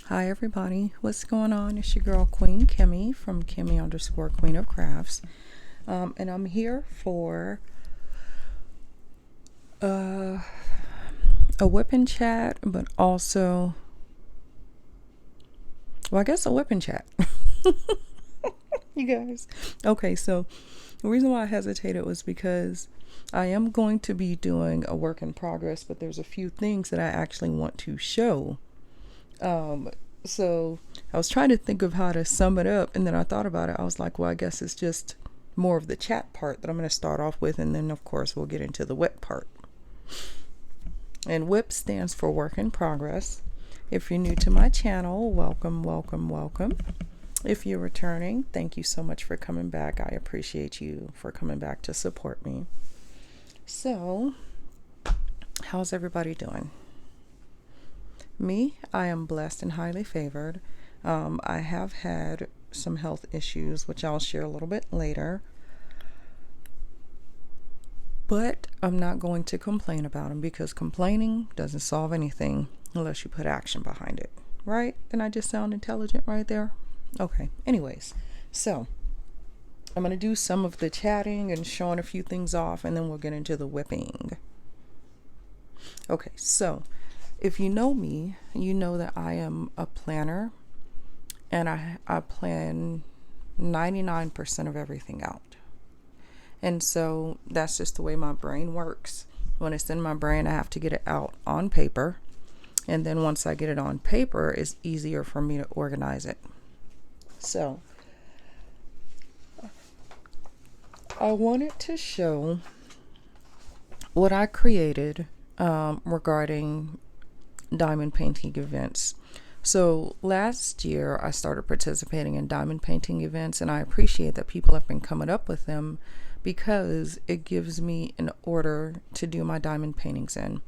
Hi everybody, what's going on? It's your girl Queen Kimmy from Kimmy_Queen of Crafts, and I'm here for a Wip N Chat, but also, well, I guess a Wip N Chat. You guys. Okay, so the reason why I hesitated was because I am going to be doing a work in progress, but there's a few things that I actually want to show. So I was trying to think of how to sum it up, and then I thought about it. I was like, well, I guess it's just more of the chat part that I'm going to start off with, and then of course we'll get into the WIP part. And WIP stands for work in progress. If you're new to my channel, welcome, welcome, welcome. If you're returning, thank you so much for coming back. I appreciate you for coming back to support me. So, how's everybody doing? Me, I am blessed and highly favored. I have had some health issues, which I'll share a little bit later. But I'm not going to complain about them because complaining doesn't solve anything unless you put action behind it. Right? Didn't I just sound intelligent right there? Okay. Anyways, so I'm going to do some of the chatting and showing a few things off, and then we'll get into the whipping. Okay, so if you know me, you know that I am a planner, and I plan 99% of everything out. And so that's just the way my brain works. When it's in my brain, I have to get it out on paper. And then once I get it on paper, it's easier for me to organize it. So I wanted to show what I created regarding diamond painting events. So last year I started participating in diamond painting events, and I appreciate that people have been coming up with them because it gives me an order to do my diamond paintings in.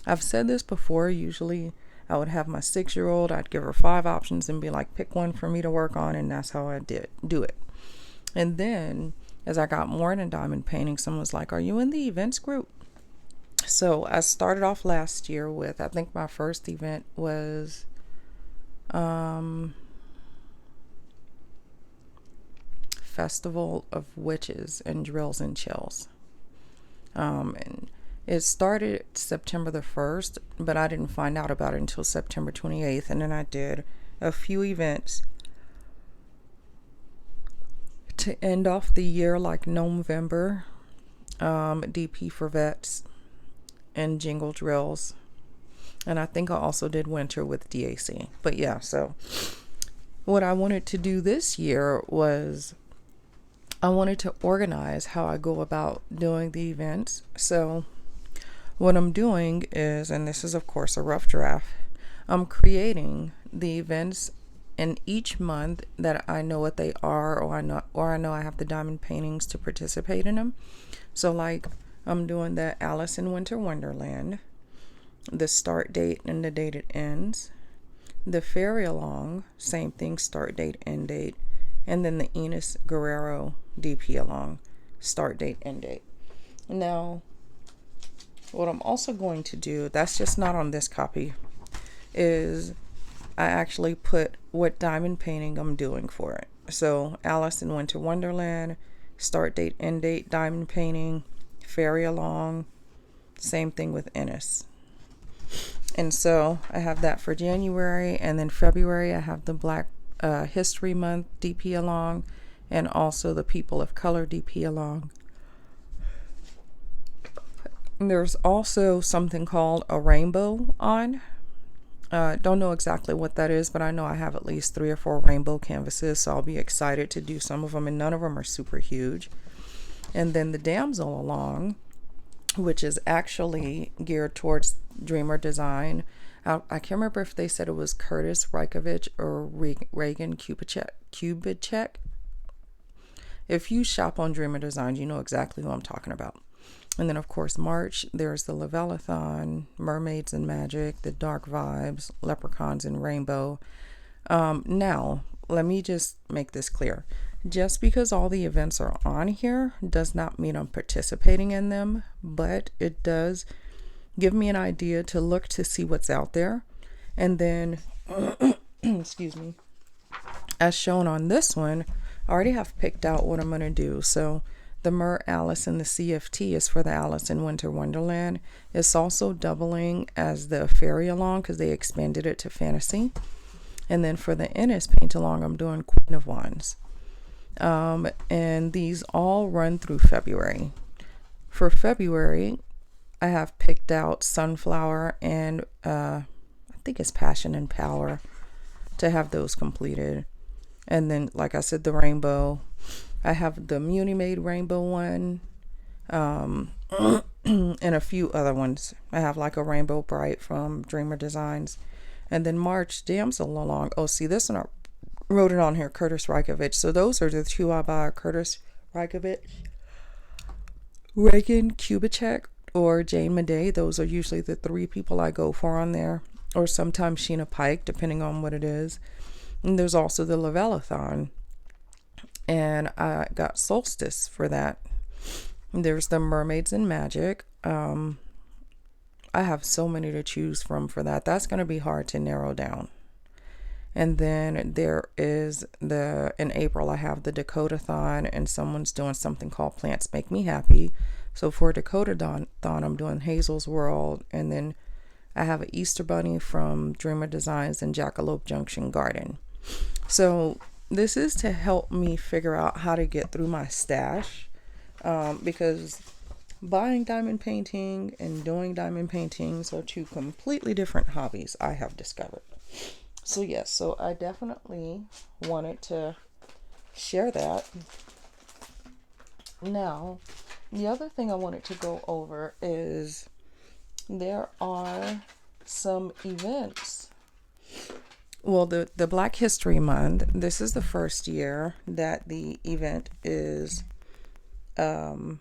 I've said this before. Usually I would have my 6-year-old, I'd give her 5 options and be like, pick one for me to work on, and that's how I do it. And then as I got more into diamond painting, someone was like, are you in the events group? So I started off last year with, I think my first event was Festival of Witches and Drills and Chills. And it started September the 1st, but I didn't find out about it until September 28th. And then I did a few events to end off the year, like November, DP for Vets and Jingle Drills. And I think I also did winter with DAC. But yeah, so what I wanted to do this year was I wanted to organize how I go about doing the events. So what I'm doing is, and this is of course a rough draft, I'm creating the events in each month that I know what they are, or I know I have the diamond paintings to participate in them. So like I'm doing the Alice in Winter Wonderland, the start date and the date it ends, the Fairy Along, same thing, start date, end date, and then the Enos Guerrero DP Along, start date, end date. Now, what I'm also going to do, that's just not on this copy, is I actually put what diamond painting I'm doing for it. So Alice in Winter Wonderland, start date, end date, diamond painting, Fairy Along, same thing with Ennis. And so I have that for January, and then February I have the Black History Month DP Along, and also the People of Color DP Along. There's also something called a rainbow on. Don't know exactly what that is, but I know I have at least 3 or 4 rainbow canvases, so I'll be excited to do some of them, and none of them are super huge. And then the Damsel Along, which is actually geared towards Dreamer Design. I can't remember if they said it was Curtis Reikovich or Reagan Kubicek. If you shop on Dreamer Design, you know exactly who I'm talking about. And then, of course, March, there's the Leviathan, Mermaids and Magic, the Dark Vibes, Leprechauns and Rainbow. Now, let me just make this clear. Just because all the events are on here does not mean I'm participating in them, but it does give me an idea to look to see what's out there. And then excuse me, as shown on this one, I already have picked out what I'm going to do. So the Mer Alice and the CFT is for the Alice in Winter Wonderland. It's also doubling as the Fairy Along because they expanded it to fantasy. And then for the Ennis Paint Along, I'm doing Queen of Wands. And these all run through February. For February, I have picked out Sunflower and I think it's Passion and Power to have those completed. And then, like I said, the rainbow. I have the Muni Made rainbow one, and a few other ones. I have like a Rainbow Bright from Dreamer Designs. And then March, Damsel Along. Oh, see, this one I wrote it on here, Curtis Reikovich. So those are the two I buy, Curtis Reikovich, Reagan Kubitschek, or Jane Madej. Those are usually the three people I go for on there. Or sometimes Sheena Pike, depending on what it is. And there's also the Lavelathon. And I got Solstice for that. There's the Mermaids and Magic. I have so many to choose from for that. That's going to be hard to narrow down. And then there is in April, I have the Dakota-thon, and someone's doing something called Plants Make Me Happy. So for Dakota-thon, I'm doing Hazel's World. And then I have an Easter Bunny from Dreamer Designs and Jackalope Junction Garden. So this is to help me figure out how to get through my stash, because buying diamond painting and doing diamond paintings are two completely different hobbies, I have discovered. So yes, so I definitely wanted to share that. Now, the other thing I wanted to go over is there are some events. Well, the Black History Month, this is the first year that the event is, sorry,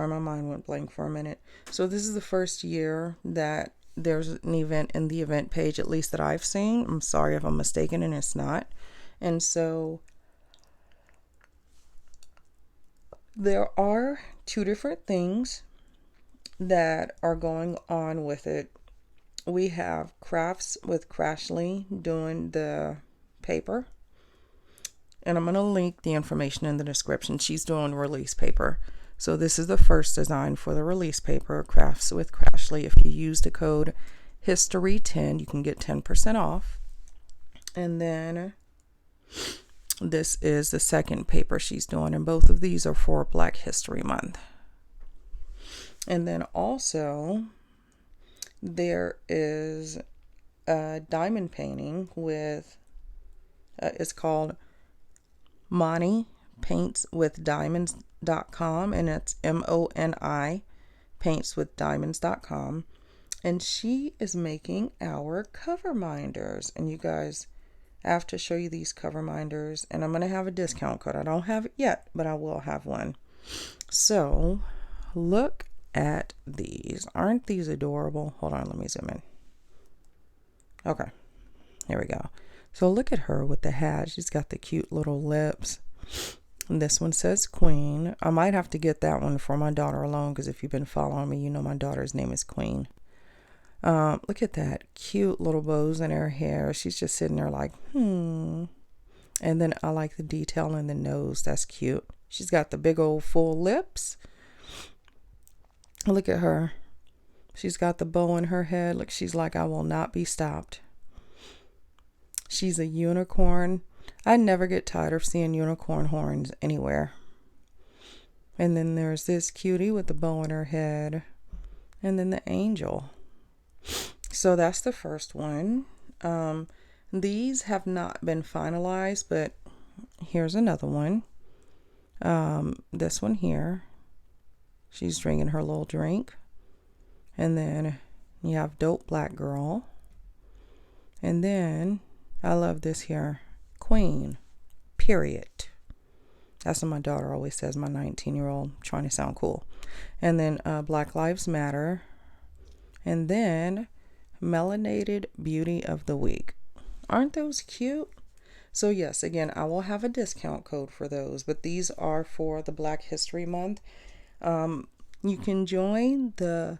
my mind went blank for a minute. So this is the first year that there's an event in the event page, at least that I've seen. I'm sorry if I'm mistaken and it's not. And so there are two different things that are going on with it. We have Crafts with Crashley doing the paper. And I'm going to link the information in the description. She's doing release paper. So this is the first design for the release paper, Crafts with Crashley. If you use the code HISTORY10, you can get 10% off. And then this is the second paper she's doing. And both of these are for Black History Month. And then also there is a diamond painting with, it's called Moni Paints with Diamonds.com, and it's MONI Paints with Diamonds.com. And she is making our cover minders. And you guys, I have to show you these cover minders, and I'm going to have a discount code. I don't have it yet, but I will have one. So look at these. Aren't these adorable? Hold on, let me zoom in. Okay, here we go. So look at her with the hat. She's got the cute little lips. And this one says Queen. I might have to get that one for my daughter alone, because if you've been following me, you know my daughter's name is Queen. Look at that cute little bows in her hair. She's just sitting there like, And then I like the detail in the nose. That's cute. She's got the big old full lips. Look at her. She's got the bow in her head. Look, she's like, I will not be stopped. She's a unicorn. I never get tired of seeing unicorn horns anywhere. And then there's this cutie with the bow in her head. And then the angel. So that's the first one. These have not been finalized, but here's another one. This one here. She's drinking her little drink. And then you have Dope Black Girl. And then I love this here. Queen. Period. That's what my daughter always says, my 19-year-old, trying to sound cool. And then Black Lives Matter. And then Melanated Beauty of the Week. Aren't those cute? So yes, again, I will have a discount code for those, but these are for the Black History Month. You can join the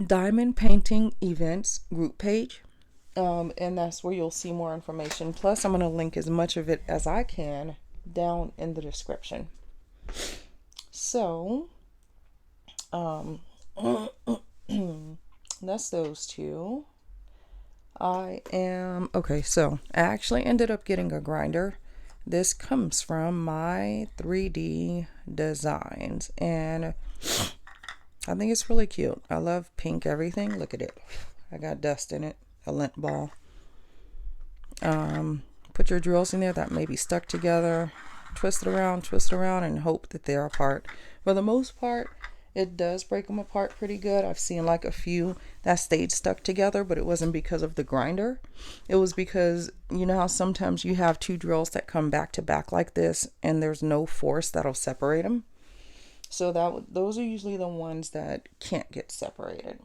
diamond painting events group page. And that's where you'll see more information. Plus, I'm going to link as much of it as I can down in the description. So, that's those two. Okay, so I actually ended up getting a grinder. This comes from my 3D designs, and I think it's really cute. I love pink everything. Look at it. I got dust in it, a lint ball. Put your drills in there that may be stuck together. Twist it around, and hope that they're apart. For the most part, it does break them apart pretty good. I've seen like a few that stayed stuck together, but it wasn't because of the grinder. It was because, you know how sometimes you have two drills that come back to back like this and there's no force that'll separate them. So those are usually the ones that can't get separated.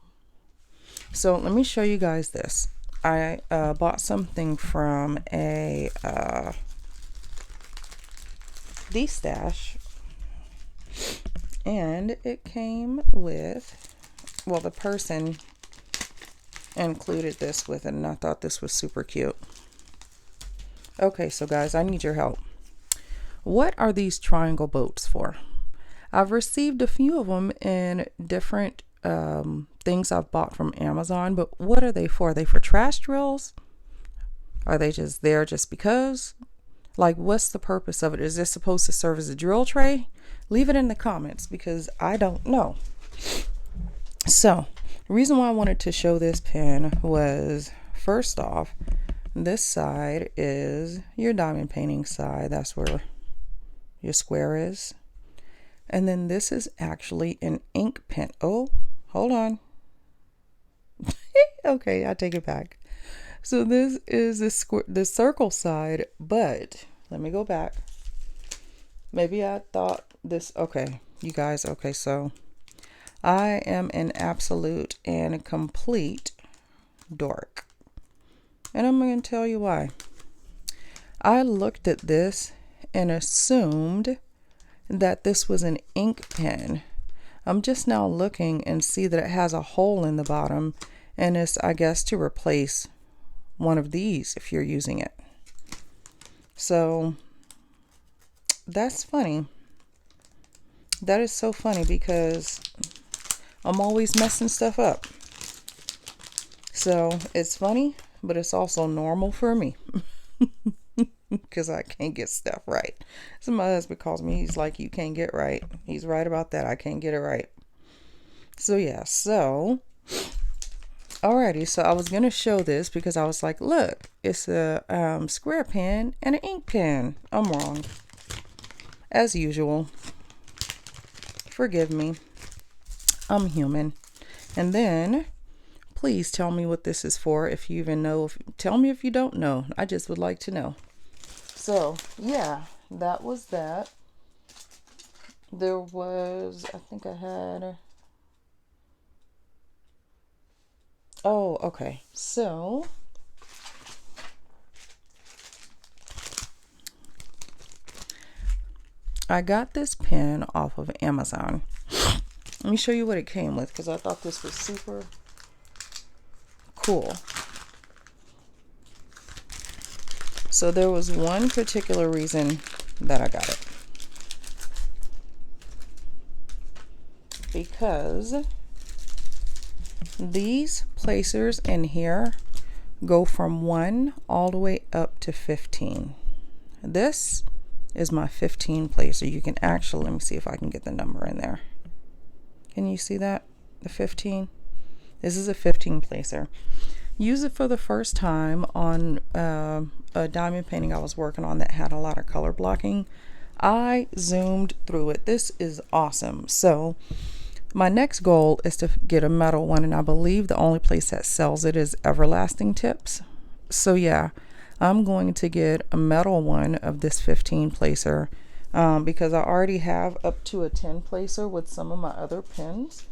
So let me show you guys this. I bought something from a D-stash, and it came with, well, the person included this with it, and I thought this was super cute. Okay, so guys, I need your help. What are these triangle boats for? I've received a few of them in different things I've bought from Amazon, but what are they for? Are they for trash drills? Are they just there just because? Like, what's the purpose of it? Is this supposed to serve as a drill tray? Leave it in the comments because I don't know. So, the reason why I wanted to show this pen was, first off, this side is your diamond painting side. That's where your square is. And then this is actually an ink pen. Oh, hold on. Okay, I take it back. So this is the circle side, but let me go back. Maybe I thought this, okay, you guys, okay, so I am an absolute and complete dork. And I'm going to tell you why. I looked at this and assumed that this was an ink pen. I'm just now looking and see that it has a hole in the bottom, and it's, I guess, to replace one of these if you're using it. So that's funny. That is so funny because I'm always messing stuff up. So it's funny, but it's also normal for me because I can't get stuff right. So my husband calls me, he's like, you can't get right. He's right about that. I can't get it right. So yeah, so alrighty, so I was gonna show this because I was like, look, it's a square pen and an ink pen. I'm wrong, as usual. Forgive me, I'm human. And then please tell me what this is for, if you even know. Tell me if you don't know. I just would like to know. So yeah, that was that. There was, I think I had, oh, okay. So I got this pen off of Amazon. Let me show you what it came with because I thought this was super cool. So there was one particular reason that I got it. Because these placers in here go from 1 all the way up to 15. This is my 15 placer. You can actually, let me see if I can get the number in there. Can you see that? The 15? This is a 15 placer. Use it for the first time on a diamond painting I was working on that had a lot of color blocking. I zoomed through it. This is awesome. So my next goal is to get a metal one, and I believe the only place that sells it is Everlasting Tips. So yeah, I'm going to get a metal one of this 15 placer because I already have up to a 10 placer with some of my other pens.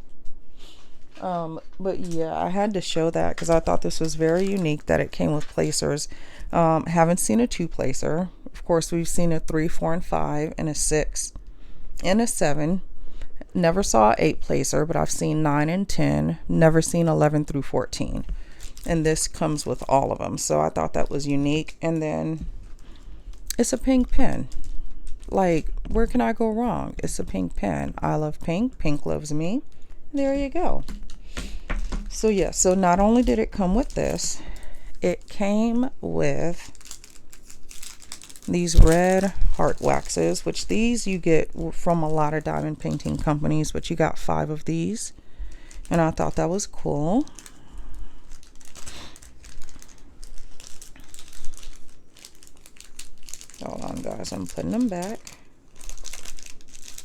But yeah, I had to show that because I thought this was very unique that it came with placers. Haven't seen a 2 placer. Of course, we've seen a 3, 4, and 5, and a 6, and a 7. Never saw 8 placer, but I've seen 9 and 10. Never seen 11 through 14. And this comes with all of them. So I thought that was unique. And then it's a pink pen. Like, where can I go wrong? It's a pink pen. I love pink. Pink loves me. There you go. So yeah, so not only did it come with this, it came with these red heart waxes, which these you get from a lot of diamond painting companies, but you got 5 of these. And I thought that was cool. Hold on, guys, I'm putting them back.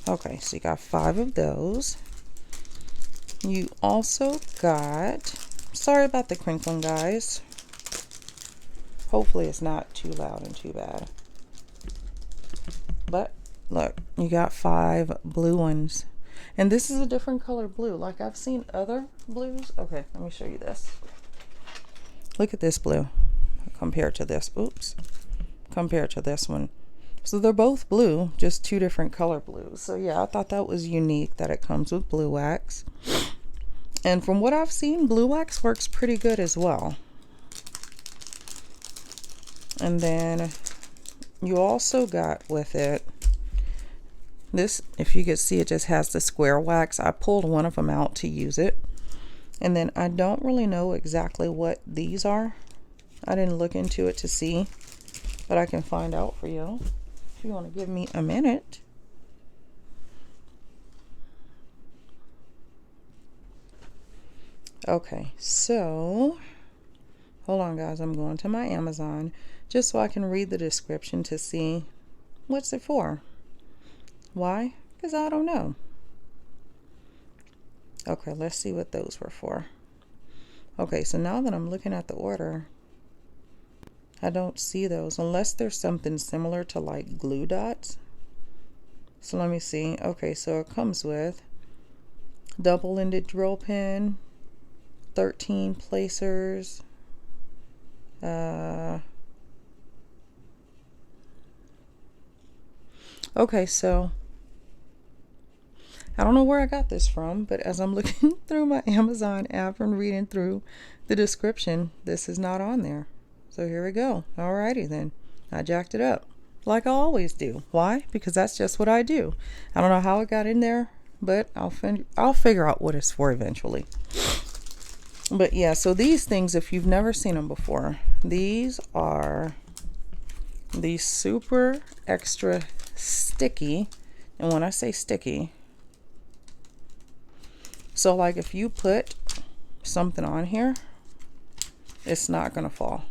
Okay, so you got 5 of those. You also got, sorry about the crinkling, guys. Hopefully it's not too loud and too bad. But look, you got 5 blue ones. And this is a different color blue. Like I've seen other blues. Okay, let me show you this. Look at this blue compared to this. Oops. Compared to this one. So they're both blue, just 2 different color blues. So yeah, I thought that was unique that it comes with blue wax. And from what I've seen, blue wax works pretty good as well. And then you also got with it this, if you could see, it just has the square wax. I pulled one of them out to use it. And then I don't really know exactly what these are. I didn't look into it to see, but I can find out for you if you want to give me a minute. Okay, so hold on, guys. I'm going to my Amazon just so I can read the description to see what's it for. Why? Because I don't know. Okay, let's see what those were for. Okay, so now that I'm looking at the order, I don't see those unless there's something similar to like glue dots. So let me see. Okay, so it comes with double-ended drill pen, 13 placers, okay, so I don't know where I got this from, but as I'm looking through my Amazon app and reading through the description, this is not on there. So here we go. Alrighty then. I jacked it up like I always do. Why? Because that's just what I do. I don't know how it got in there, but I'll figure out what it's for eventually. But yeah, so these things, if you've never seen them before, these are these super extra sticky. And when I say sticky, so like if you put something on here, it's not going to fall.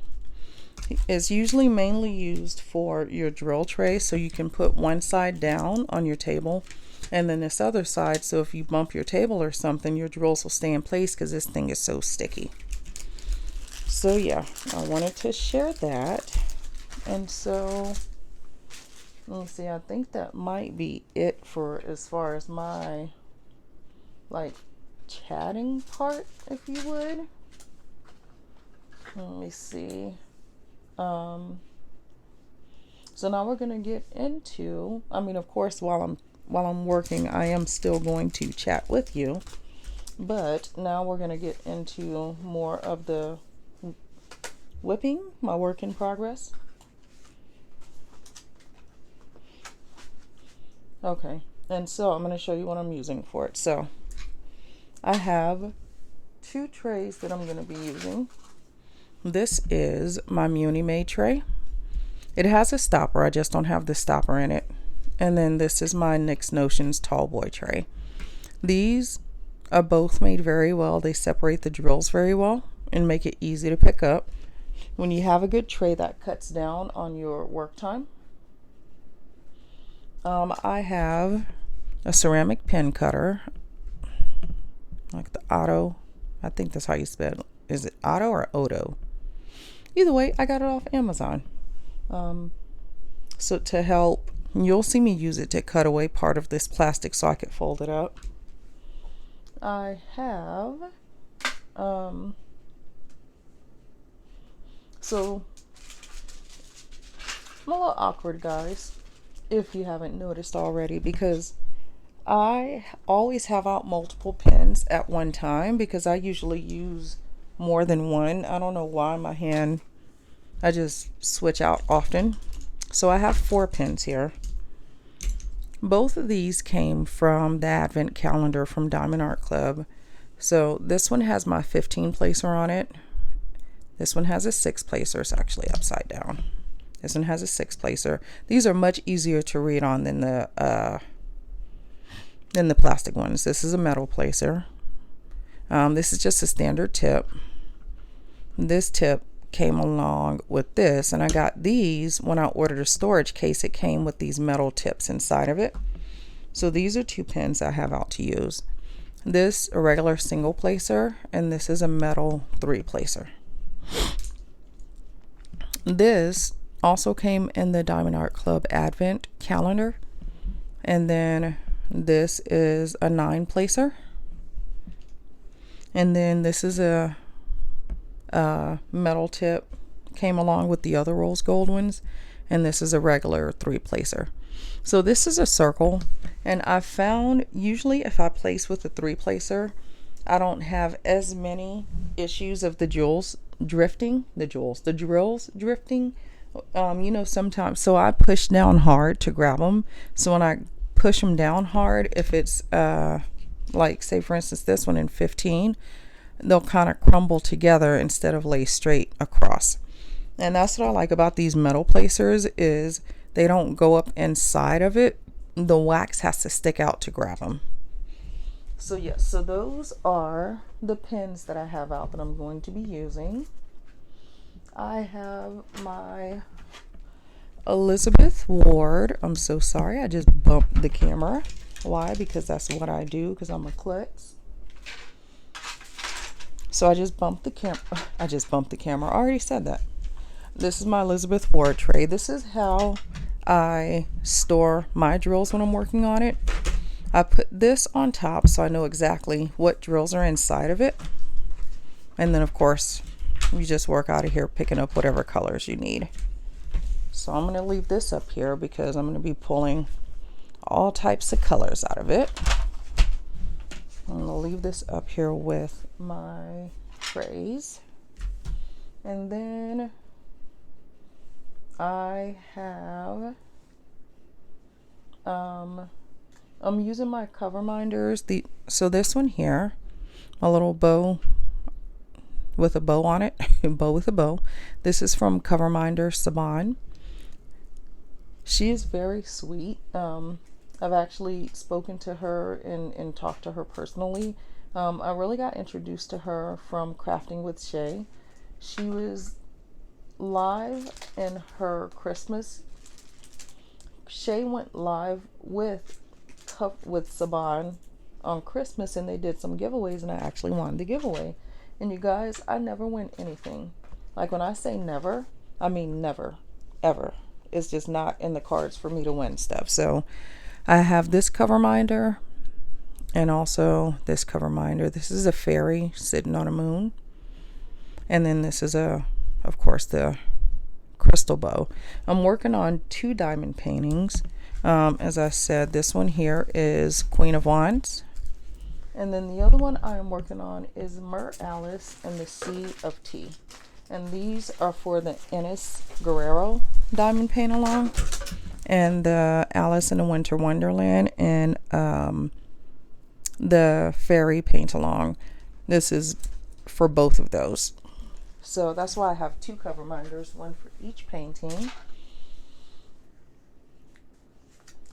It's usually mainly used for your drill tray, so you can put one side down on your table and then this other side, so if you bump your table or something, your drills will stay in place because this thing is so sticky. So yeah, I wanted to share that. And so let me see, I think that might be it for as far as my like chatting part, if you would. Let me see. So now we're gonna get into, I mean, of course, while I'm working, I am still going to chat with you, but now we're gonna get into more of the whipping, my work in progress. Okay, and so I'm gonna show you what I'm using for it. So I have 2 trays that I'm gonna be using. This is my Moni made tray. It has a stopper, I just don't have the stopper in it. And then this is my NYX Notions tall boy tray. These are both made very well. They separate the drills very well and make it easy to pick up. When you have a good tray, that cuts down on your work time. I have a ceramic pen cutter, like the Otto. I think that's how you spell it. Is it Otto or Odo? Either way, I got it off Amazon. So to help, you'll see me use it to cut away part of this plastic so I could fold it up. I have, so I'm a little awkward, guys, if you haven't noticed already, because I always have out multiple pens at one time because I usually use more than one. I don't know why I just switch out often. So I have 4 pens here. Both of these came from the Advent calendar from Diamond Art Club. So this one has my 15 placer on it. This one has a 6 placer. It's actually upside down. This one has a 6 placer. These are much easier to read on than the plastic ones. This is a metal placer. This is just a standard tip. This tip came along with this, and I got these when I ordered a storage case. It came with these metal tips inside of it. So these are 2 pens I have out to use. This a regular single placer, and this is a metal 3 placer. This also came in the Diamond Art Club Advent calendar, and then this is a 9 placer, and then this is a metal tip, came along with the other rose gold ones, and this is a regular 3 placer. So this is a circle, and I found usually if I place with a 3 placer, I don't have as many issues of the drills drifting. You know, sometimes, so I push down hard to grab them. So when I push them down hard, if it's like say for instance this one in 15, they'll kind of crumble together instead of lay straight across. And that's what I like about these metal placers, is they don't go up inside of it. The wax has to stick out to grab them. So yes, so those are the pens that I have out that I'm going to be using. I have my Elizabeth Ward. I'm so sorry, I just bumped the camera. Why? Because that's what I do, because I'm a klutz. So I just bumped the camera. I already said that. This is my Elizabeth Ward tray. This is how I store my drills when I'm working on it. I put this on top so I know exactly what drills are inside of it. And then of course, you just work out of here picking up whatever colors you need. So I'm going to leave this up here because I'm going to be pulling all types of colors out of it. I'm going to leave this up here with my trays. And then I have I'm using my cover minders. So this one here, a little bow with a bow on it, bow with a bow. This is from Coverminder Saban. She is very sweet. I've actually spoken to her and talked to her personally. I really got introduced to her from Crafting with Shay. She was live in her Christmas. Shay went live with Saban on Christmas, and they did some giveaways, and I actually won the giveaway. And you guys, I never win anything. Like when I say never, I mean never, ever. It's just not in the cards for me to win stuff. So I have this cover minder and also this cover minder. This is a fairy sitting on a moon. And then this is of course, the crystal bow. I'm working on 2 diamond paintings. As I said, this one here is Queen of Wands. And then the other one I am working on is Mer Alice and the Sea of Tea. And these are for the Ines Guerrero diamond paint along, and the Alice in the Winter Wonderland, and the fairy paint along. This is for both of those. So that's why I have 2 cover minders, one for each painting.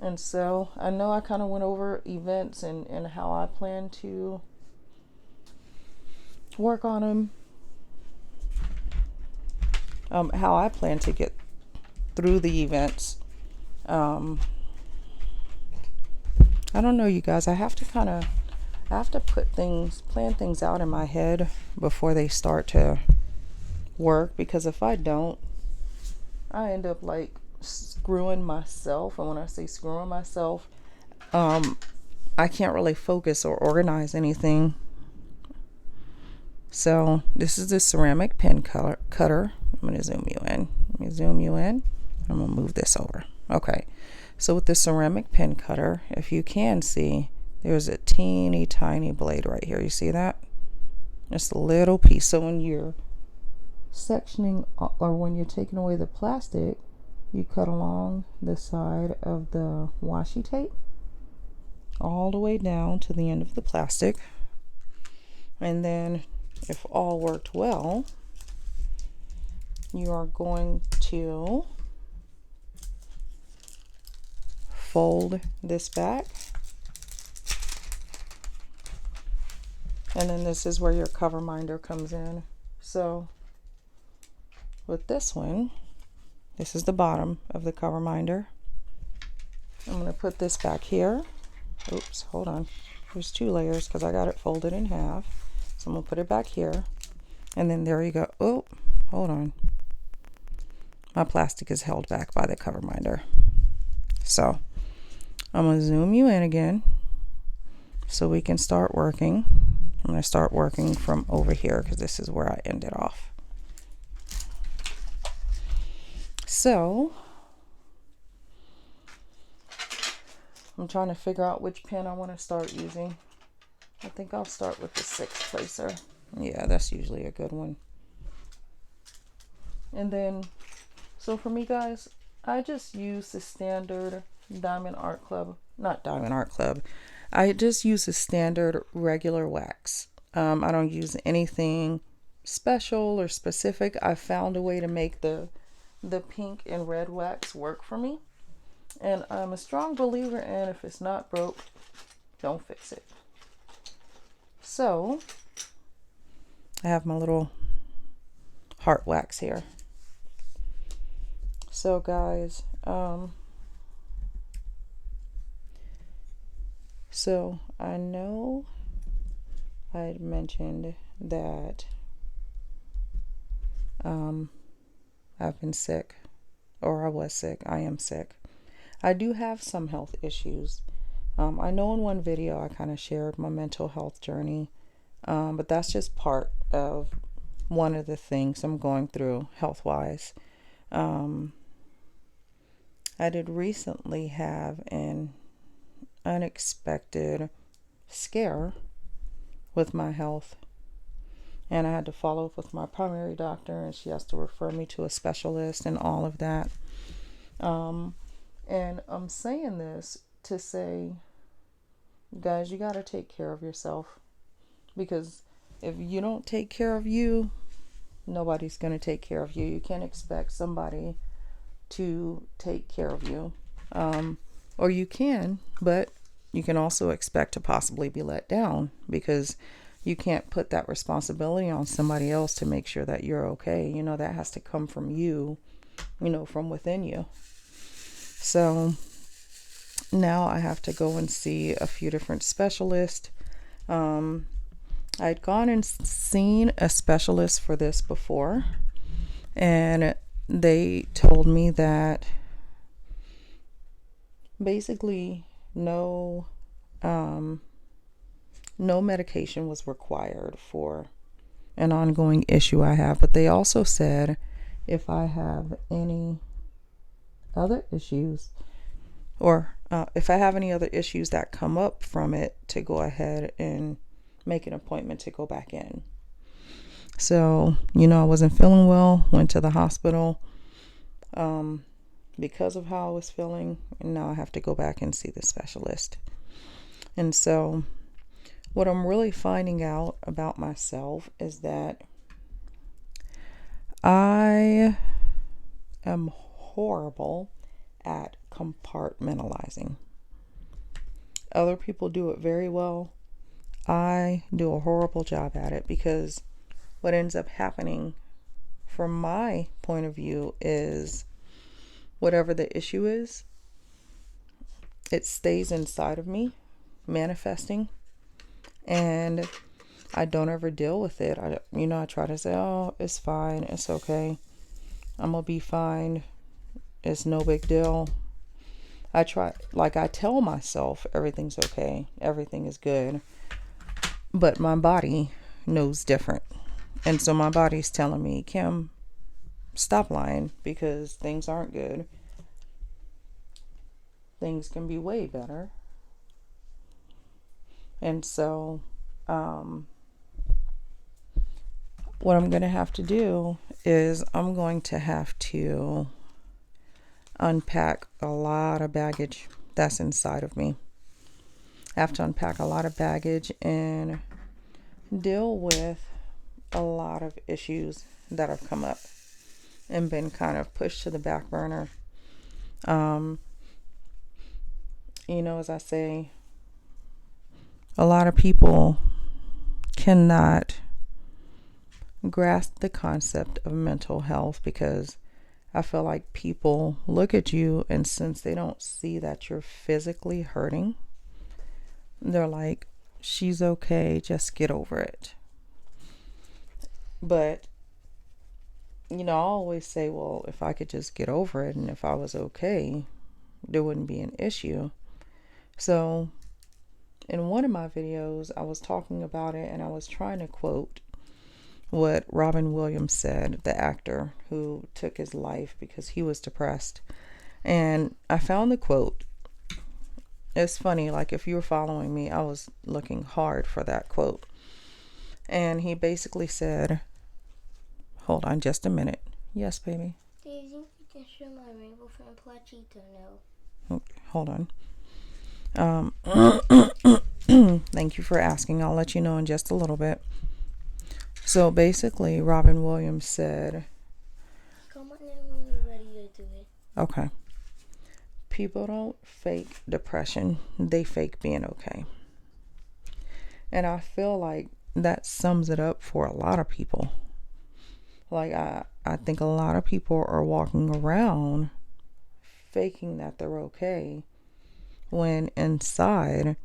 And so I know I kind of went over events and how I plan to work on them. How I plan to get through the events. I don't know, you guys. I have to plan things out in my head before they start to work, because if I don't, I end up like screwing myself. And when I say screwing myself, I can't really focus or organize anything. So this is the ceramic pen cutter. I'm going to zoom you in. Let me zoom you in. I'm going to move this over. Okay. So with the ceramic pin cutter, if you can see, there's a teeny tiny blade right here. You see that? Just a little piece. So when you're sectioning, or when you're taking away the plastic, you cut along the side of the washi tape all the way down to the end of the plastic. And then if all worked well, you are going to fold this back, and then this is where your cover minder comes in. So with this one, this is the bottom of the cover minder. I'm going to put this back here. Oops, hold on. There's two layers because I got it folded in half. So I'm going to put it back here. And then there you go. Oh, hold on. My plastic is held back by the cover minder. So I'm going to zoom you in again so we can start working. I'm going to start working from over here because this is where I ended off. So I'm trying to figure out which pin I want to start using. I think I'll start with the 6 placer. Yeah, that's usually a good one. And then, so for me guys, I just use the standard Diamond Art Club, not Diamond Art Club. I just use the standard regular wax. I don't use anything special or specific. I found a way to make the pink and red wax work for me. And I'm a strong believer in if it's not broke, don't fix it. So I have my little heart wax here. So guys, so I know I had mentioned that I've been sick, or I was sick. I am sick. I do have some health issues. I know in one video I kind of shared my mental health journey, but that's just part of one of the things I'm going through health-wise. I did recently have an unexpected scare with my health, and I had to follow up with my primary doctor, and she has to refer me to a specialist and all of that. And I'm saying this to say, guys, you got to take care of yourself, because if you don't take care of you, nobody's going to take care of you. You can't expect somebody to take care of you. Or you can, but you can also expect to possibly be let down, because you can't put that responsibility on somebody else to make sure that you're okay. You know, that has to come from you, you know, from within you. So now I have to go and see a few different specialists. I'd gone and seen a specialist for this before, and they told me that basically no medication was required for an ongoing issue I have. But they also said if I have any other issues, or if I have any other issues that come up from it, to go ahead and make an appointment to go back in. So, you know, I wasn't feeling well, went to the hospital because of how I was feeling, and now I have to go back and see the specialist. And so what I'm really finding out about myself is that I am horrible at compartmentalizing. Other people do it very well. I do a horrible job at it, because what ends up happening from my point of view is whatever the issue is, it stays inside of me, manifesting, and I don't ever deal with it. I try to say, oh, it's fine, it's okay, I'm gonna be fine, it's no big deal. I tell myself everything's okay, everything is good, but my body knows different. And so my body's telling me, Kim, stop lying, because things aren't good. things can be way better. And so, what I'm going to have to do is I'm going to have to unpack a lot of baggage that's inside of me. I have to unpack a lot of baggage and deal with a lot of issues that have come up and been kind of pushed to the back burner. As I say, a lot of people cannot grasp the concept of mental health because I feel like people look at you, and since they don't see that you're physically hurting, they're like, she's okay, just get over it. But, I always say, well, if I could just get over it and if I was okay, there wouldn't be an issue. So, in one of my videos, I was talking about it and I was trying to quote what Robin Williams said, the actor who took his life because he was depressed. And I found the quote. It's funny, like if you were following me, I was looking hard for that quote. And he basically said, hold on just a minute. Yes, baby. Do you think you can show my rainbow from Plachito now? Hold on. Thank you for asking. I'll let you know in just a little bit. So basically, Robin Williams said, come on in when you're ready to do it. Okay. People don't fake depression. They fake being okay. And I feel like that sums it up for a lot of people. Like, I think a lot of people are walking around faking that they're okay when inside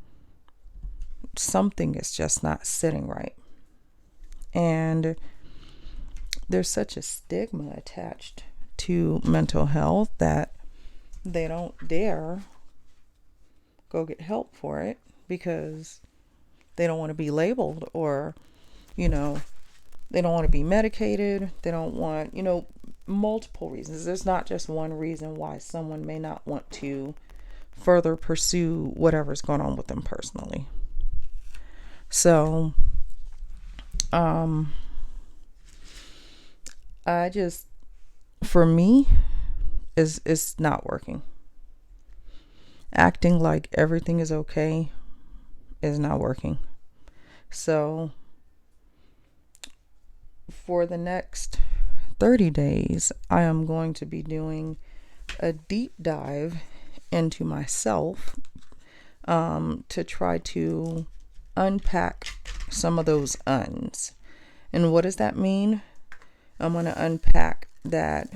something is just not sitting right. And there's such a stigma attached to mental health that they don't dare go get help for it because they don't want to be labeled, or, they don't want to be medicated. They don't want, multiple reasons. There's not just one reason why someone may not want to further pursue whatever's going on with them personally. So, for me, it's not working. Acting like everything is okay is not working. So, for the next 30 days, I am going to be doing a deep dive into myself, to try to unpack some of those uns. And what does that mean? I'm going to unpack that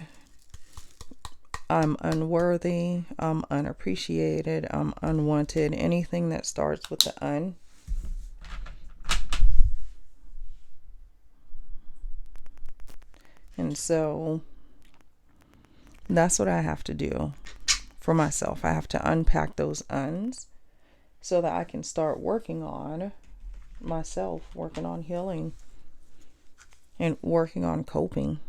I'm unworthy, I'm unappreciated, I'm unwanted, anything that starts with the un. And so that's what I have to do for myself. I have to unpack those uns so that I can start working on myself, working on healing and working on coping.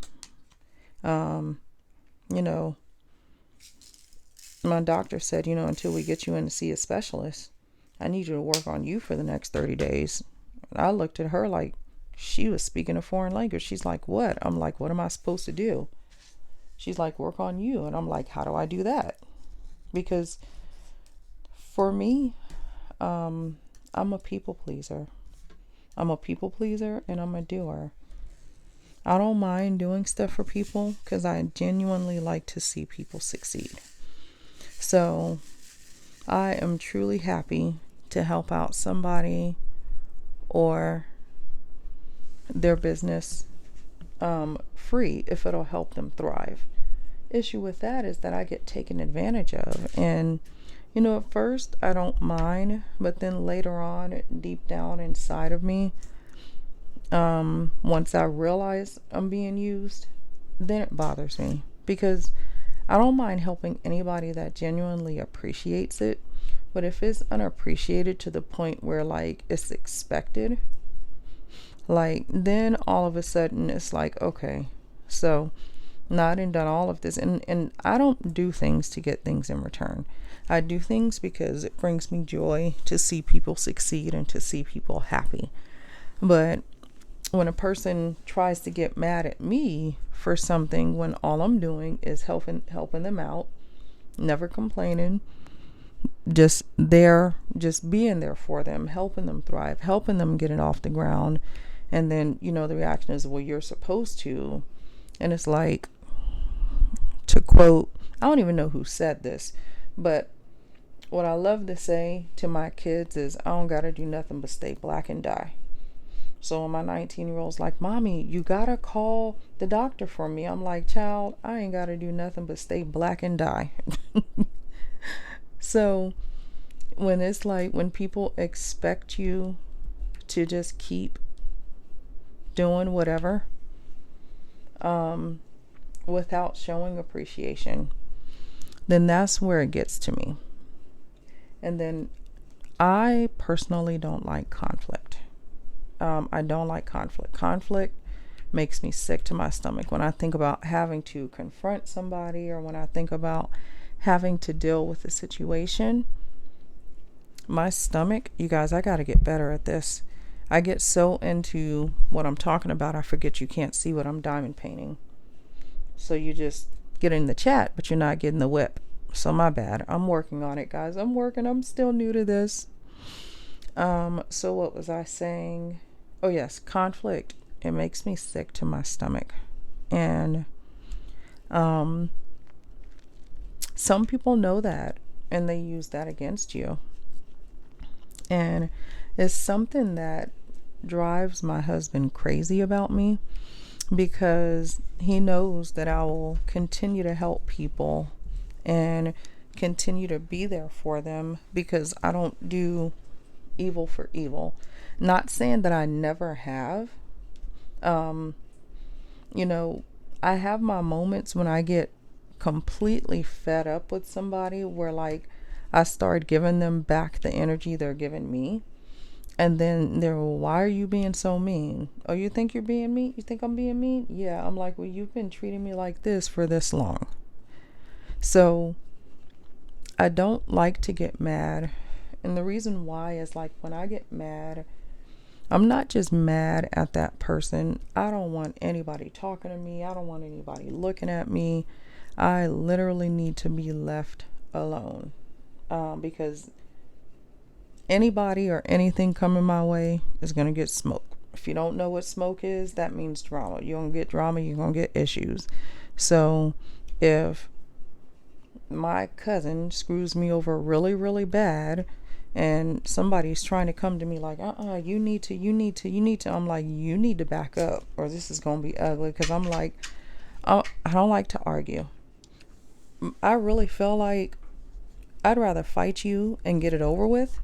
My doctor said, until we get you in to see a specialist, I need you to work on you for the next 30 days. And I looked at her like she was speaking a foreign language. She's like, what? I'm like, what am I supposed to do? She's like, work on you. And I'm like, how do I do that? Because for me, I'm a people pleaser. I'm a people pleaser and I'm a doer. I don't mind doing stuff for people because I genuinely like to see people succeed. So I am truly happy to help out somebody or their business free if it'll help them thrive. Issue with that is that I get taken advantage of. And, at first I don't mind, but then later on, deep down inside of me, once I realize I'm being used, then it bothers me because I don't mind helping anybody that genuinely appreciates it. But if it's unappreciated to the point where it's expected, then all of a sudden it's like, okay, so now I done all of this, and I don't do things to get things in return. I do things because it brings me joy to see people succeed and to see people happy. But when a person tries to get mad at me for something when all I'm doing is helping them out, never complaining, just being there for them, helping them thrive, helping them get it off the ground, and then the reaction is, well, you're supposed to. And it's like, to quote, I don't even know who said this, but what I love to say to my kids is, I don't gotta do nothing but stay black and die. So when my 19-year-old's like, Mommy, you gotta call the doctor for me, I'm like, child, I ain't gotta do nothing but stay black and die. So when it's like, when people expect you to just keep doing whatever, without showing appreciation, then that's where it gets to me. And then I personally don't like conflict. I don't like conflict. Conflict makes me sick to my stomach. When I think about having to confront somebody, or when I think about having to deal with a situation, my stomach, you guys, I got to get better at this. I get so into what I'm talking about, I forget you can't see what I'm diamond painting. So you just get in the chat, but you're not getting the whip. So my bad. I'm working on it, guys. I'm still new to this. So what was I saying? Oh yes, conflict. It makes me sick to my stomach. And some people know that, and they use that against you. And it's something that drives my husband crazy about me, because he knows that I will continue to help people and continue to be there for them, because I don't do evil for evil. Not saying that I never have. I have my moments when I get completely fed up with somebody, where like I start giving them back the energy they're giving me. And then they're, well, why are you being so mean? Oh, you think you're being mean? You think I'm being mean? Yeah. I'm like, well, you've been treating me like this for this long. So I don't like to get mad. And the reason why is, like, when I get mad, I'm not just mad at that person. I don't want anybody talking to me. I don't want anybody looking at me. I literally need to be left alone. Because anybody or anything coming my way is going to get smoke. If you don't know what smoke is, that means drama. You're going to get drama, you're going to get issues. So if my cousin screws me over really, really bad, and somebody's trying to come to me like, you need to, I'm like, you need to back up, or this is going to be ugly. Because I'm like, I don't like to argue. I really feel like I'd rather fight you and get it over with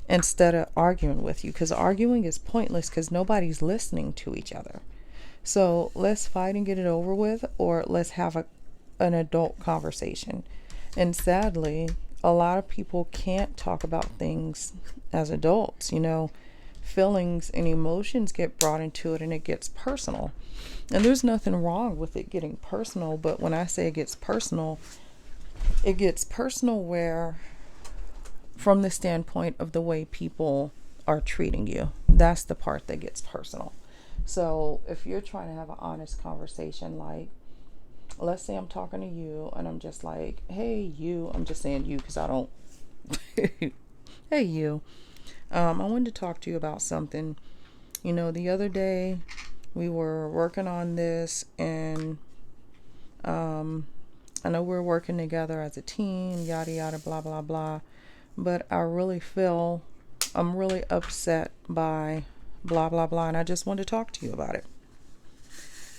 instead of arguing with you, because arguing is pointless because nobody's listening to each other. So let's fight and get it over with, or let's have an adult conversation. And sadly, a lot of people can't talk about things as adults. Feelings and emotions get brought into it, and it gets personal. And there's nothing wrong with it getting personal, but when I say it gets personal where, from the standpoint of the way people are treating you. That's the part that gets personal. So if you're trying to have an honest conversation, like, let's say I'm talking to you and I'm just like, hey, you, I'm just saying you because I don't, hey, you, I wanted to talk to you about something. The other day we were working on this, and I know we're working together as a team, yada, yada, blah, blah, blah. But I really feel I'm really upset by blah, blah, blah. And I just want to talk to you about it.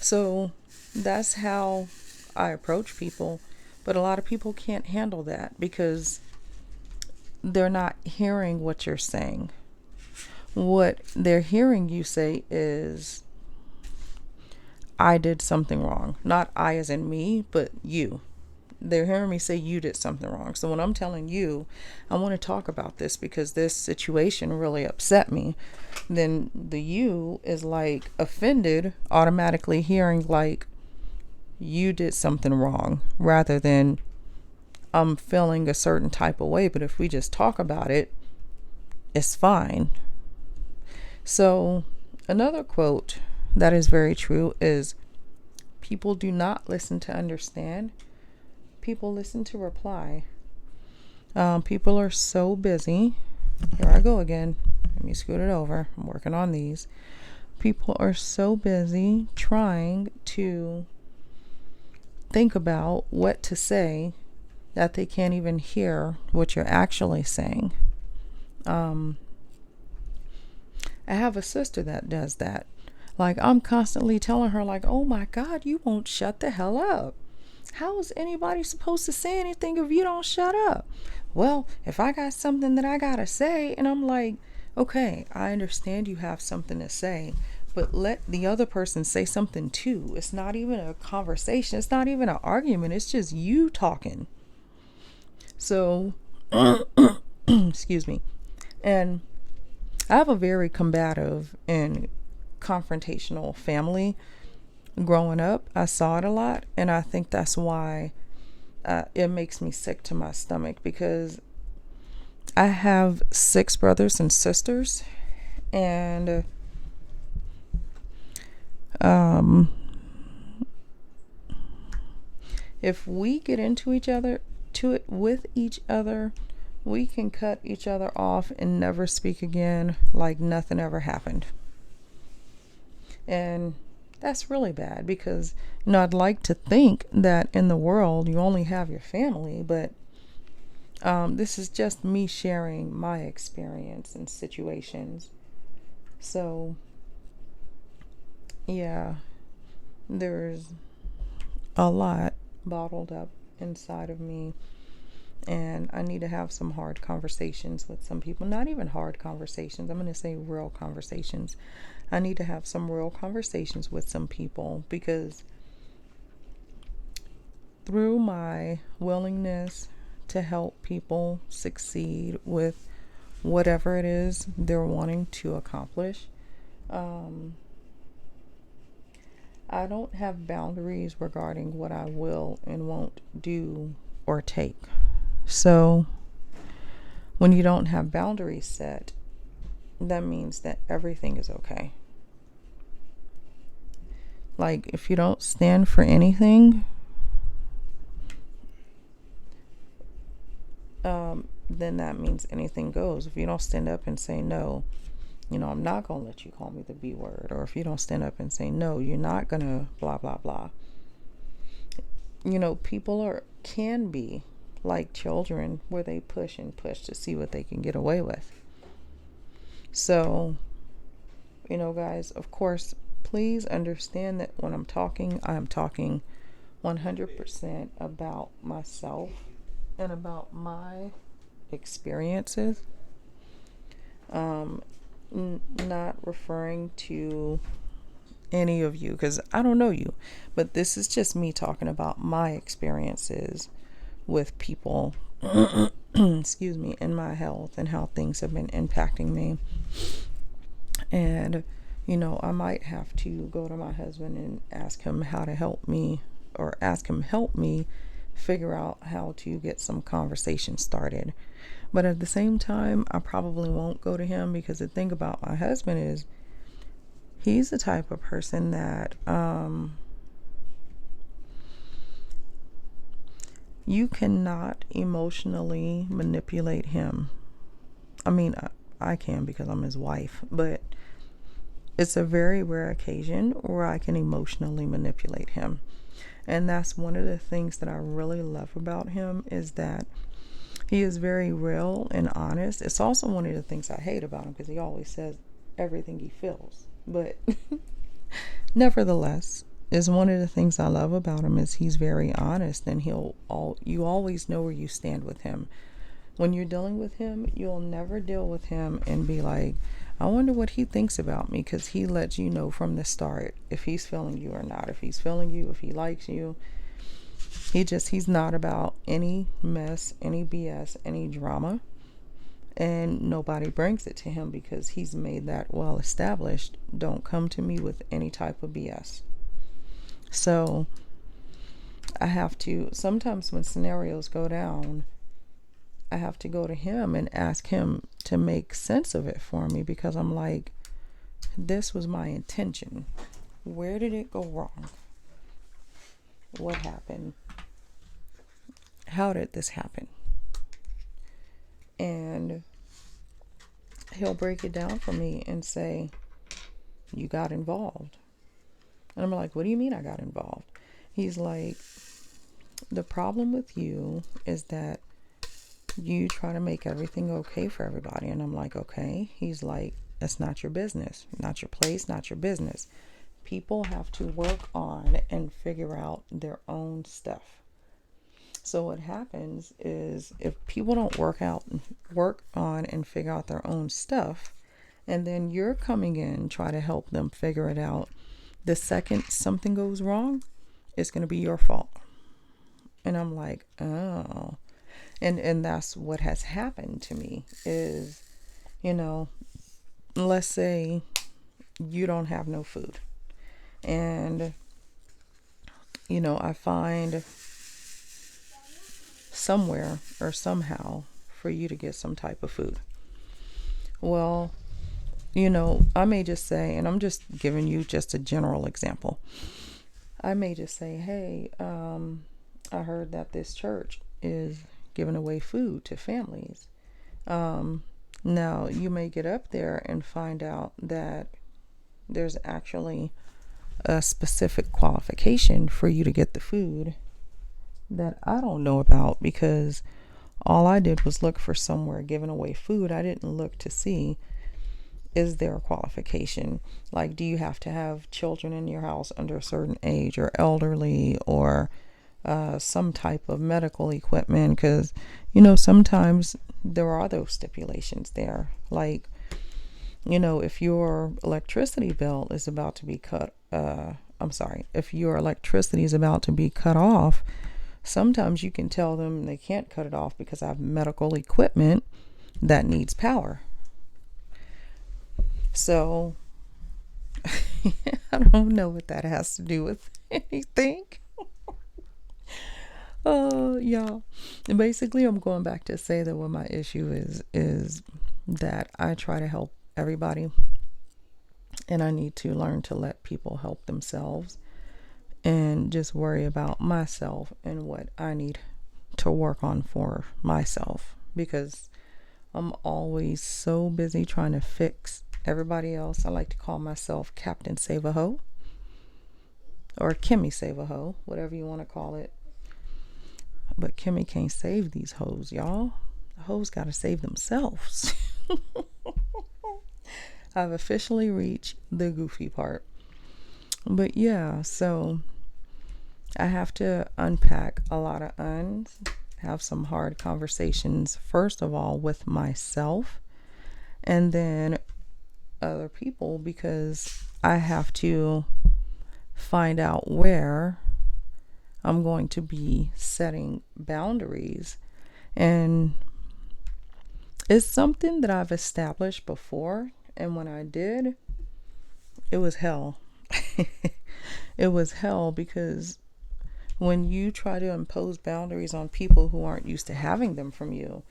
So that's how I approach people. But a lot of people can't handle that because they're not hearing what you're saying. What they're hearing you say is, I did something wrong. Not I as in me, but you. They're hearing me say you did something wrong. So when I'm telling you, I want to talk about this because this situation really upset me, then the you is like offended, automatically hearing like you did something wrong, rather than I'm feeling a certain type of way, but if we just talk about it, it's fine. So, another quote that is very true is, people do not listen to understand, people listen to reply. People are so busy. Here I go again. Let me scoot it over. I'm working on these. People are so busy trying to think about what to say that they can't even hear what you're actually saying. I have a sister that does that. Like, I'm constantly telling her, like, oh my God, you won't shut the hell up. How is anybody supposed to say anything if you don't shut up? Well, if I got something that I gotta say, and I'm like, okay, I understand you have something to say, but let the other person say something too. It's not even a conversation. It's not even an argument. It's just you talking. So, excuse me. And I have a very combative and confrontational family. Growing up, I saw it a lot, and I think that's why it makes me sick to my stomach, because I have 6 brothers and sisters, and if we get into each other, to it with each other, we can cut each other off and never speak again like nothing ever happened. And that's really bad, because I'd like to think that in the world you only have your family, but this is just me sharing my experience and situations. So yeah, there's a lot bottled up inside of me, and I need to have some hard conversations with some people. Not even hard conversations, I'm going to say real conversations. I need to have some real conversations with some people, because through my willingness to help people succeed with whatever it is they're wanting to accomplish, I don't have boundaries regarding what I will and won't do or take. So when you don't have boundaries set, that means that everything is okay. Like, if you don't stand for anything, then that means anything goes. If you don't stand up and say no, I'm not going to let you call me the B word. Or if you don't stand up and say no, you're not going to blah, blah, blah. People can be like children, where they push and push to see what they can get away with. So, guys, of course, please understand that when I'm talking 100% about myself and about my experiences. Not referring to any of you, because I don't know you, but this is just me talking about my experiences with people, excuse me, in my health and how things have been impacting me. And I might have to go to my husband and ask him how to help me, or ask him help me figure out how to get some conversation started. But at the same time, I probably won't go to him, because the thing about my husband is, he's the type of person that you cannot emotionally manipulate him. I mean, I can, because I'm his wife, but it's a very rare occasion where I can emotionally manipulate him. And that's one of the things that I really love about him, is that he is very real and honest. It's also one of the things I hate about him, because he always says everything he feels. But nevertheless, is one of the things I love about him, is he's very honest, and you always know where you stand with him. When you're dealing with him, you'll never deal with him and be like, I wonder what he thinks about me, because he lets you know from the start if he's feeling you or not. If he's feeling you, if he likes you. He's not about any mess, any BS, any drama. And nobody brings it to him, because he's made that well established. Don't come to me with any type of BS. So I have to, sometimes when scenarios go down, I have to go to him and ask him to make sense of it for me, because I'm like, this was my intention. Where did it go wrong? What happened? How did this happen? And he'll break it down for me and say, you got involved. And I'm like, what do you mean I got involved? He's like, the problem with you is that you try to make everything okay for everybody. And I'm like, okay. He's like, that's not your business, not your place, not your business. People have to work on and figure out their own stuff. So what happens is, if people don't work on and figure out their own stuff, and then you're coming in, try to help them figure it out, the second something goes wrong, it's going to be your fault. And I'm like, oh. And that's what has happened to me is, let's say you don't have no food. And, I find somewhere or somehow for you to get some type of food. Well, I may just say, and I'm just giving you just a general example. I may just say, hey, I heard that this church is giving away food to families. Now, you may get up there and find out that there's actually a specific qualification for you to get the food that I don't know about, because all I did was look for somewhere giving away food. I didn't look to see, is there a qualification? Like, do you have to have children in your house under a certain age, or elderly, or some type of medical equipment? Because, sometimes there are those stipulations there. Like, if your electricity bill is about to be if your electricity is about to be cut off, sometimes you can tell them they can't cut it off because I have medical equipment that needs power. So I don't know what that has to do with anything. Yeah. Basically, I'm going back to say that what my issue is that I try to help everybody, and I need to learn to let people help themselves and just worry about myself and what I need to work on for myself, because I'm always so busy trying to fix everybody else. I like to call myself Captain Save a Ho, or Kimmy Save a Ho, whatever you want to call it. But Kimmy can't save these hoes, y'all. The hoes got to save themselves. I've officially reached the goofy part. But yeah, so I have to unpack a lot of uns, have some hard conversations, first of all, with myself, and then other people, because I have to find out where I'm going to be setting boundaries. And it's something that I've established before, and when I did, it was hell. It was hell, because when you try to impose boundaries on people who aren't used to having them from you,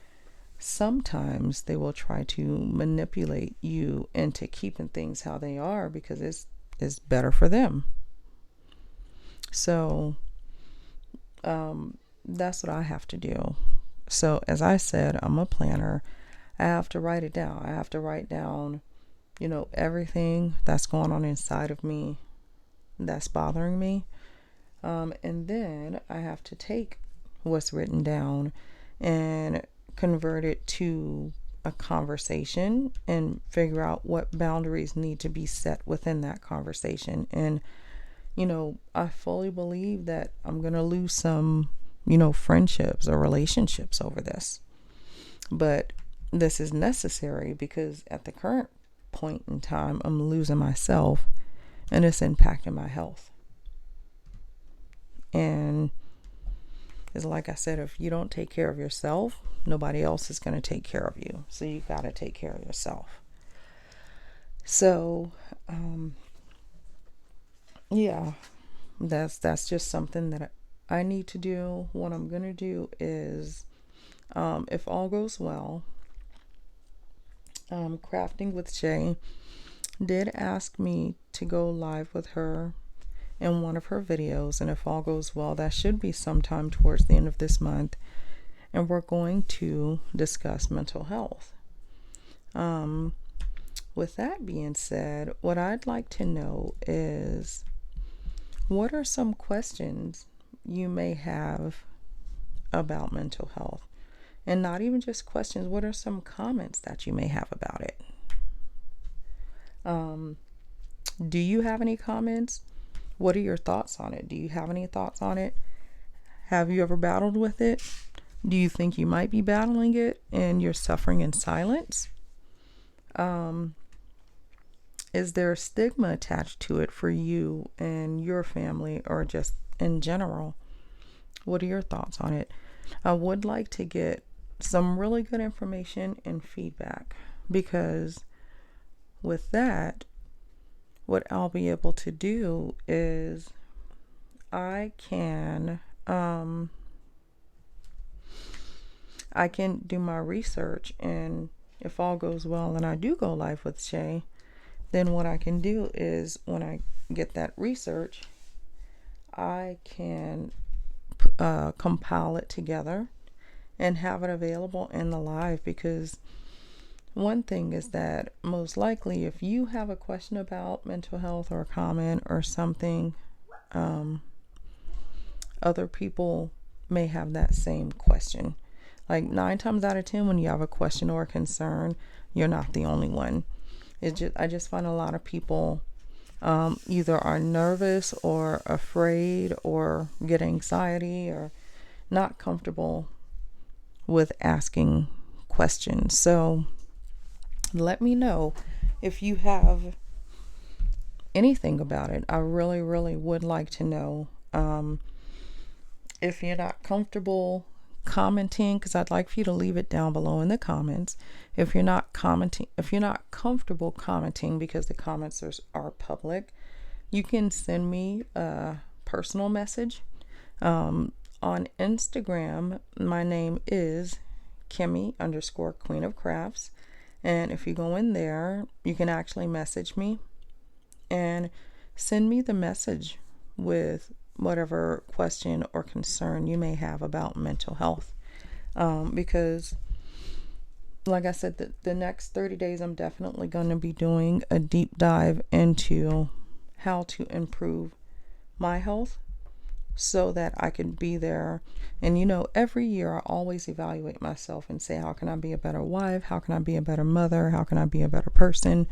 sometimes they will try to manipulate you into keeping things how they are, because it's better for them. So that's what I have to do. So as I said, I'm a planner. I have to write it down. I have to write down, everything that's going on inside of me that's bothering me. And then I have to take what's written down and convert it to a conversation and figure out what boundaries need to be set within that conversation. And I fully believe that I'm going to lose some, friendships or relationships over this. But this is necessary, because at the current point in time, I'm losing myself, and it's impacting my health. And it's like I said, if you don't take care of yourself, nobody else is going to take care of you. So you got to take care of yourself. So, yeah, that's just something that I need to do, what I'm going to do is, if all goes well, Crafting with Shay did ask me to go live with her in one of her videos, and if all goes well, that should be sometime towards the end of this month, and we're going to discuss mental health. With that being said, what I'd like to know is, what are some questions you may have about mental health? And not even just questions, what are some comments that you may have about it? Do you have any comments? What are your thoughts on it? Do you have any thoughts on it? Have you ever battled with it? Do you think you might be battling it and you're suffering in silence? Is there a stigma attached to it for you and your family, or just in general? What are your thoughts on it? I would like to get some really good information and feedback, because with that, what I'll be able to do is I can do my research, and if all goes well and I do go live with Shay, then what I can do is, when I get that research, I can compile it together and have it available in the live. Because one thing is that most likely, if you have a question about mental health or a comment or something, other people may have that same question. Like 9 times out of 10, when you have a question or a concern, you're not the only one. I just find a lot of people either are nervous or afraid or get anxiety or not comfortable with asking questions. So let me know if you have anything about it. I really, really would like to know. If you're not comfortable commenting, because I'd like for you to leave it down below in the comments. If you're not comfortable commenting because the comments are public, you can send me a personal message. On Instagram, my name is Kimmy_Queen of Crafts. And if you go in there, you can actually message me and send me the message with whatever question or concern you may have about mental health. Because like I said, the next 30 days, I'm definitely going to be doing a deep dive into how to improve my health so that I can be there. And every year I always evaluate myself and say, how can I be a better wife? How can I be a better mother? How can I be a better person?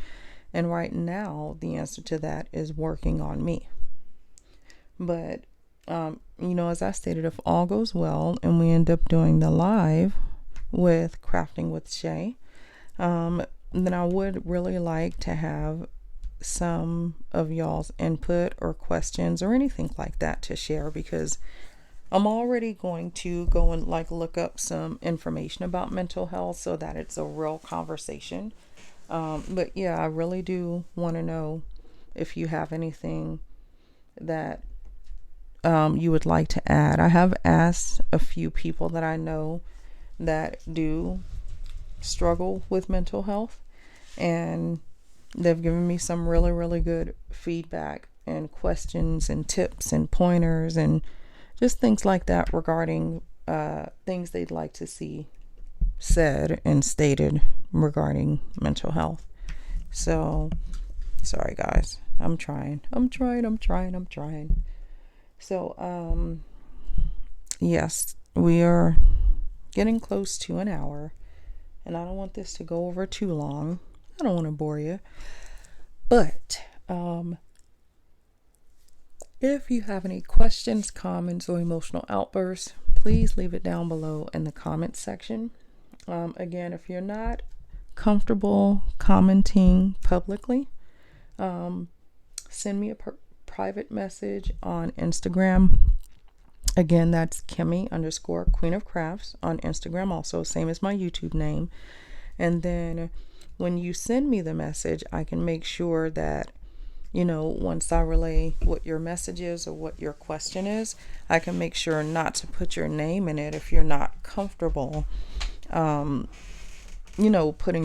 And right now, the answer to that is working on me. But, as I stated, if all goes well and we end up doing the live with Crafting with Shay, then I would really like to have some of y'all's input or questions or anything like that to share, because I'm already going to go and look up some information about mental health so that it's a real conversation. But yeah, I really do want to know if you have anything that you would like to add. I have asked a few people that I know that do struggle with mental health, and they've given me some really, really good feedback and questions and tips and pointers and just things like that regarding things they'd like to see said and stated regarding mental health. So, sorry guys, I'm trying. So, yes, we are getting close to an hour, and I don't want this to go over too long. I don't want to bore you. But, if you have any questions, comments, or emotional outbursts, please leave it down below in the comments section. Again, if you're not comfortable commenting publicly, send me a private message on Instagram. Again, that's Kimmy_Queen of Crafts on Instagram, also same as my YouTube name. And then when you send me the message, I can make sure that once I relay what your message is or what your question is, I can make sure not to put your name in it if you're not comfortable, putting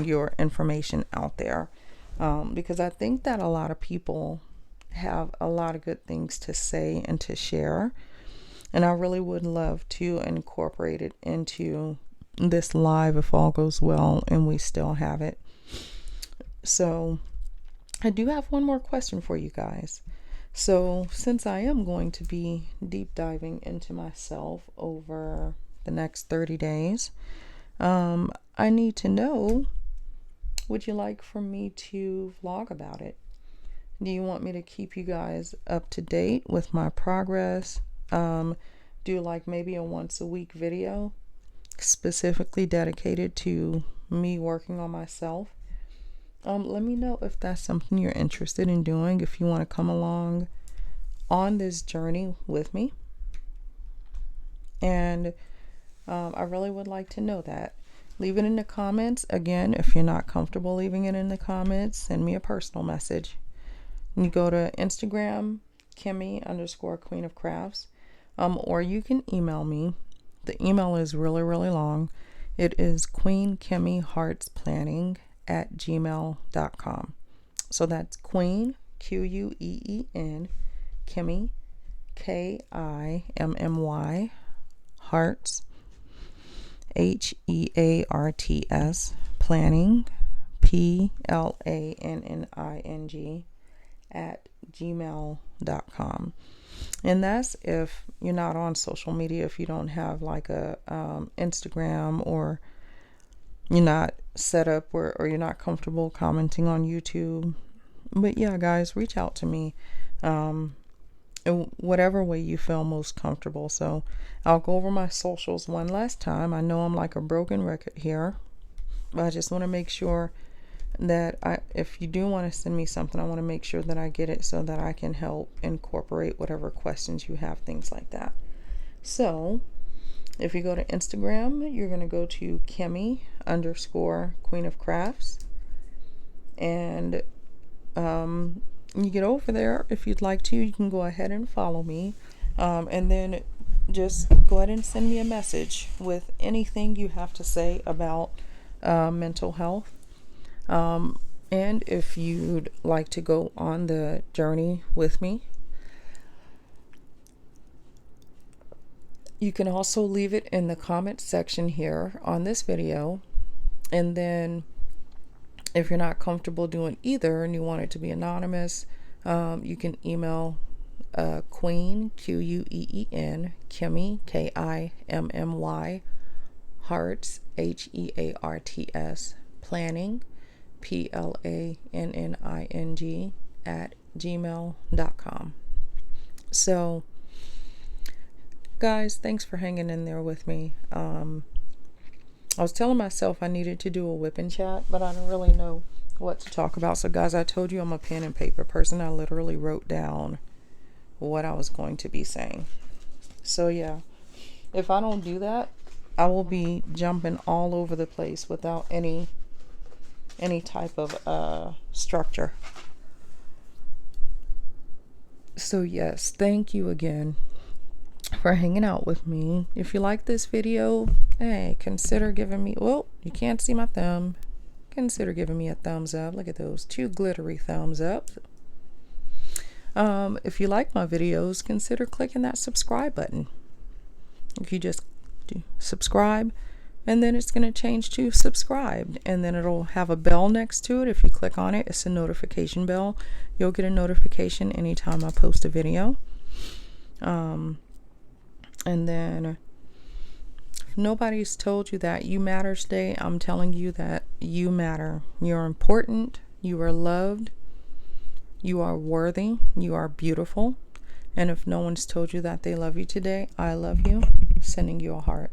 your information out there. Because I think that a lot of people have a lot of good things to say and to share. And I really would love to incorporate it into this live if all goes well and we still have it. So I do have one more question for you guys. So since I am going to be deep diving into myself over the next 30 days, I need to know, would you like for me to vlog about it? Do you want me to keep you guys up to date with my progress? Do like maybe a once a week video specifically dedicated to me working on myself? Let me know if that's something you're interested in doing, if you want to come along on this journey with me. And I really would like to know that. Leave it in the comments. Again, if you're not comfortable leaving it in the comments, send me a personal message. You go to Instagram, Kimmy_Queen of Crafts, or you can email me. The email is really, really long. It is queenkimmyheartsplanning@gmail.com. So that's Queen, Queen, Kimmy, Kimmy, Hearts, Hearts, planning, planning @gmail.com. And that's if you're not on social media, if you don't have like a Instagram, or you're not set up or you're not comfortable commenting on YouTube. But yeah, guys, reach out to me in whatever way you feel most comfortable. So I'll go over my socials one last time. I know I'm like a broken record here, but I just want to make sure that if you do want to send me something, I want to make sure that I get it so that I can help incorporate whatever questions you have, things like that. So if you go to Instagram, you're going to go to Kimmy_Queen of Crafts, and you get over there. If you'd like to, you can go ahead and follow me, and then just go ahead and send me a message with anything you have to say about mental health. And if you'd like to go on the journey with me, you can also leave it in the comment section here on this video. And then if you're not comfortable doing either and you want it to be anonymous, you can email Queen, Queen, Kimmy, Kimmy, Hearts, Hearts, planning, planning @gmail.com. So guys, thanks for hanging in there with me. I was telling myself I needed to do a Wip N Chat, but I don't really know what to talk about. So guys, I told you I'm a pen and paper person. I literally wrote down what I was going to be saying. So yeah, if I don't do that, I will be jumping all over the place without any type of structure. So yes, thank you again for hanging out with me. If you like this video, hey, consider giving me, well, you can't see my thumb, consider giving me a thumbs up. Look at those 2 glittery thumbs up. If you like my videos, consider clicking that subscribe button. If you just do subscribe, and then it's going to change to subscribed, and then it'll have a bell next to it. If you click on it, it's a notification bell. You'll get a notification anytime I post a video. And then if nobody's told you that you matter today, I'm telling you that you matter. You're important. You are loved. You are worthy. You are beautiful. And if no one's told you that they love you today, I love you. Sending you a heart.